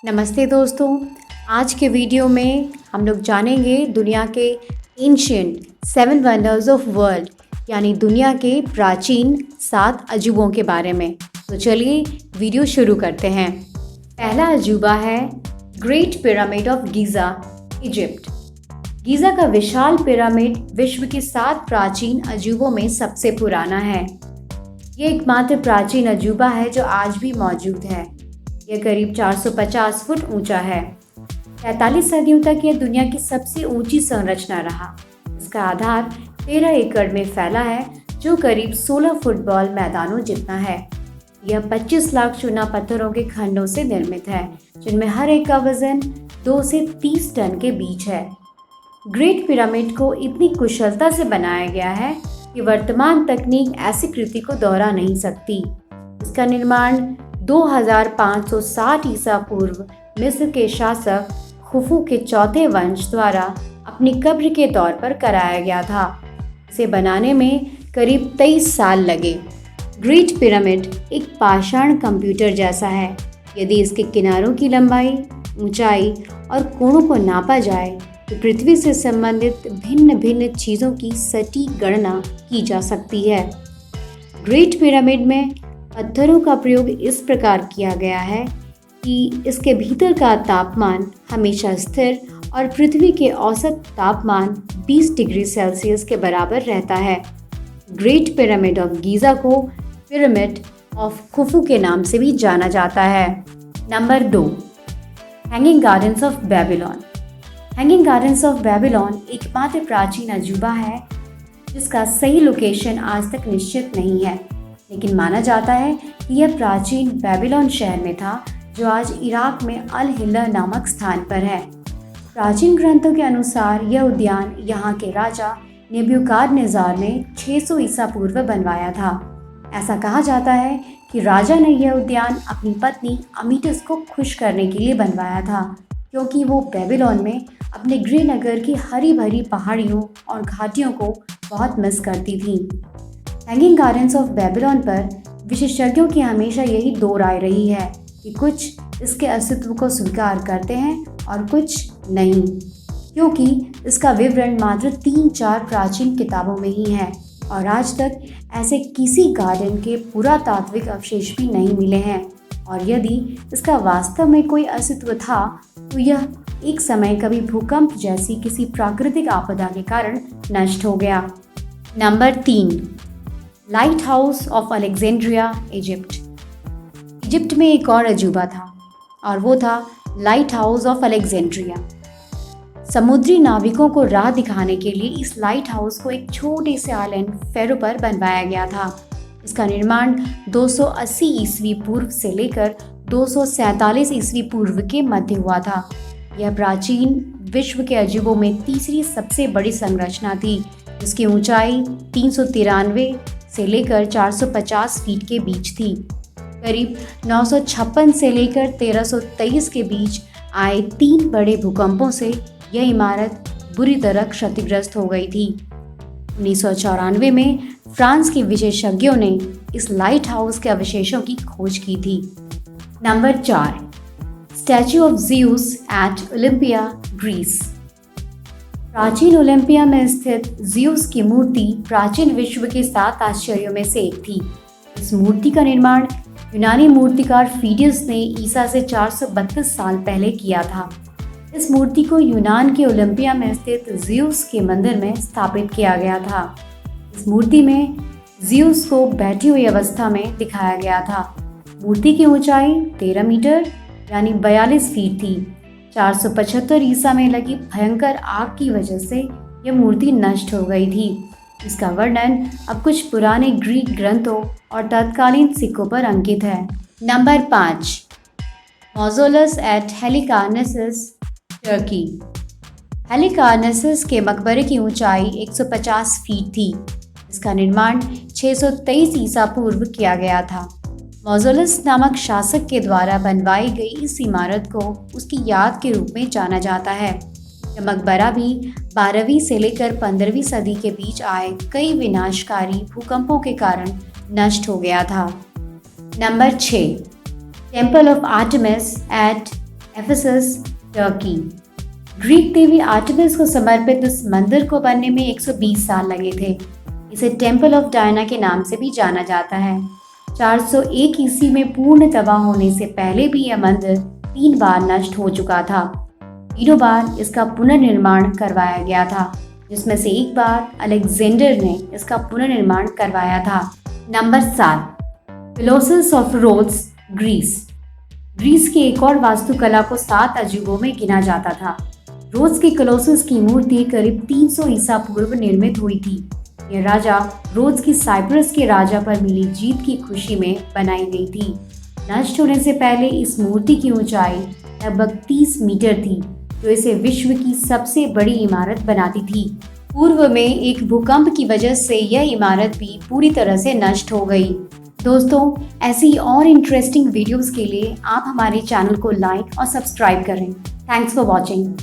नमस्ते दोस्तों। आज के वीडियो में हम लोग जानेंगे दुनिया के एंशिएंट 7 वंडर्स ऑफ वर्ल्ड यानी दुनिया के प्राचीन 7 अजूबों के बारे में। तो चलिए वीडियो शुरू करते हैं। पहला अजूबा है great pyramid of Giza, Egypt. Giza का विशाल पिरामिड विश्व के 7 प्राचीन अजूबों में सबसे पुराना है। ये एकमात्र प्राचीन अजूबा है जो आज भी मौजूद है। यह करीब 450 फुट ऊंचा है। 43 सदियों तक यह दुनिया की सबसे ऊंची संरचना रहा। इसका आधार 13 एकड़ में फैला है, जो करीब 16 फुटबॉल मैदानों जितना है। यह 25 लाख चूना पत्थरों के खंडों से निर्मित है, जिनमें हर एक का वजन 2 से 30 टन के बीच है। ग्रेट पिरामिड को इतनी कुशलता से बनाया गया है कि वर्तमान तकनीक ऐसी कृति को दोहरा नहीं सकती। इसका निर्माण 2560 ईसा पूर्व मिस्र के शासक खुफू के चौथे वंश द्वारा अपनी कब्र के तौर पर कराया गया था। इसे बनाने में करीब 23 साल लगे। ग्रेट पिरामिड एक पाषाण कंप्यूटर जैसा है। यदि इसके किनारों की लंबाई, ऊंचाई और कोणों को नापा जाए तो पृथ्वी से संबंधित भिन्न भिन्न चीज़ों की सटीक गणना की जा सकती है। ग्रेट पिरामिड में पत्थरों का प्रयोग इस प्रकार किया गया है कि इसके भीतर का तापमान हमेशा स्थिर और पृथ्वी के औसत तापमान 20 डिग्री सेल्सियस के बराबर रहता है। ग्रेट पिरामिड ऑफ गीज़ा को पिरामिड ऑफ खुफू के नाम से भी जाना जाता है। Number 2, hanging gardens of Babylon. Hanging gardens of Babylon एकमात्र प्राचीन अजूबा है जिसका सही लोकेशन आज तक निश्चित नहीं है, लेकिन माना जाता है कि यह प्राचीन बेबीलोन शहर में था, जो आज इराक में अल हिल्ला नामक स्थान पर है। प्राचीन ग्रंथों के अनुसार यह उद्यान यहाँ के राजा नेबुकदनेस्सर ने 600 ईसा पूर्व बनवाया था। ऐसा कहा जाता है कि राजा ने यह उद्यान अपनी पत्नी अमीटस को खुश करने के लिए बनवाया था, क्योंकि वो बेबीलोन में अपने गृहनगर की हरी भरी पहाड़ियों और घाटियों को बहुत मिस करती थी। हैंगिंग गार्डन्स ऑफ बेबीलोन पर विशेषज्ञों की हमेशा यही दो राय रही है कि कुछ इसके अस्तित्व को स्वीकार करते हैं और कुछ नहीं, क्योंकि इसका विवरण मात्र 3-4 प्राचीन किताबों में ही है और आज तक ऐसे किसी गार्डन के पुरातात्विक अवशेष भी नहीं मिले हैं। और यदि इसका वास्तव में कोई अस्तित्व था तो यह एक समय कभी भूकंप जैसी किसी प्राकृतिक आपदा के कारण नष्ट हो गया। Number 3, light house of Alexandria, Egypt. Egypt में एक और अजूबा था और वो था लाइट हाउस ऑफ अलेक्जेंड्रिया। समुद्री नाविकों को राह दिखाने के लिए इस लाइट हाउस को एक छोटे से आइलैंड फेरो पर बनवाया गया था। इसका निर्माण 280 ईस्वी पूर्व से लेकर 247 ईस्वी पूर्व के मध्य हुआ था। यह प्राचीन विश्व के अजूबों में तीसरी सबसे बड़ी संरचना थी, जिसकी ऊंचाई 393 से लेकर 450 फीट के बीच थी। करीब 956 से लेकर 1323 के बीच आए 3 बड़े भूकंपों से यह इमारत बुरी तरह क्षतिग्रस्त हो गई थी। 1994 में फ्रांस के विशेषज्ञों ने इस लाइट हाउस के अवशेषों की खोज की थी। Number 4, statue of Zeus at Olympia, Greece. प्राचीन ओलंपिया में स्थित ज़्यूस की मूर्ति प्राचीन विश्व के 7 आश्चर्यों में से एक थी। इस मूर्ति का निर्माण यूनानी मूर्तिकार फीडियस ने ईसा से 432 साल पहले किया था। इस मूर्ति को यूनान के ओलंपिया में स्थित ज़्यूस के मंदिर में स्थापित किया गया था। इस मूर्ति में ज़्यूस को बैठी हुई अवस्था में दिखाया गया था। मूर्ति की ऊंचाई 13 मीटर यानी 42 फीट थी। 475 ईसा में लगी भयंकर आग की वजह से यह मूर्ति नष्ट हो गई थी। इसका वर्णन अब कुछ पुराने ग्रीक ग्रंथों और तत्कालीन सिक्कों पर अंकित है। Number 5, Mausolus at Halicarnassus, Turkey. Halicarnassus के मकबरे की ऊंचाई 150 फीट थी। इसका निर्माण 623 ईसा पूर्व किया गया था। मौज़ोलस नामक शासक के द्वारा बनवाई गई इस इमारत को उसकी याद के रूप में जाना जाता है। यह मकबरा भी 12वीं से लेकर 15वीं सदी के बीच आए कई विनाशकारी भूकंपों के कारण नष्ट हो गया था। Number 6, temple of Artemis at Ephesus, Turkey. Greek देवी आर्टेमिस को समर्पित इस मंदिर को बनने में 120 साल लगे थे। इसे टेम्पल ऑफ डायना के नाम से भी जाना जाता है। 401 ईस्वी में पूर्ण तबाह होने से पहले भी यह मंदिर 3 बार नष्ट हो चुका था। तीनों बार इसका पुनर्निर्माण करवाया गया था, जिसमें से एक बार अलेक्जेंडर ने इसका पुनर्निर्माण करवाया था। Number 7, Colossus of Rhodes, Greece. Greece की एक और वास्तुकला को 7 अजूबों में गिना जाता था। रोड्स के कोलोसस की मूर्ति करीब 300 ईसा पूर्व निर्मित हुई थी। यह राजा रोड्स की साइप्रस के राजा पर मिली जीत की खुशी में बनाई गई थी। नष्ट होने से पहले इस मूर्ति की ऊंचाई लगभग 30 मीटर थी, जो इसे विश्व की सबसे बड़ी इमारत बनाती थी। पूर्व में एक भूकंप की वजह से यह इमारत भी पूरी तरह से नष्ट हो गई। दोस्तों, ऐसी और इंटरेस्टिंग वीडियोस के लिए आप हमारे चैनल को लाइक और सब्सक्राइब करें। Thanks for watching.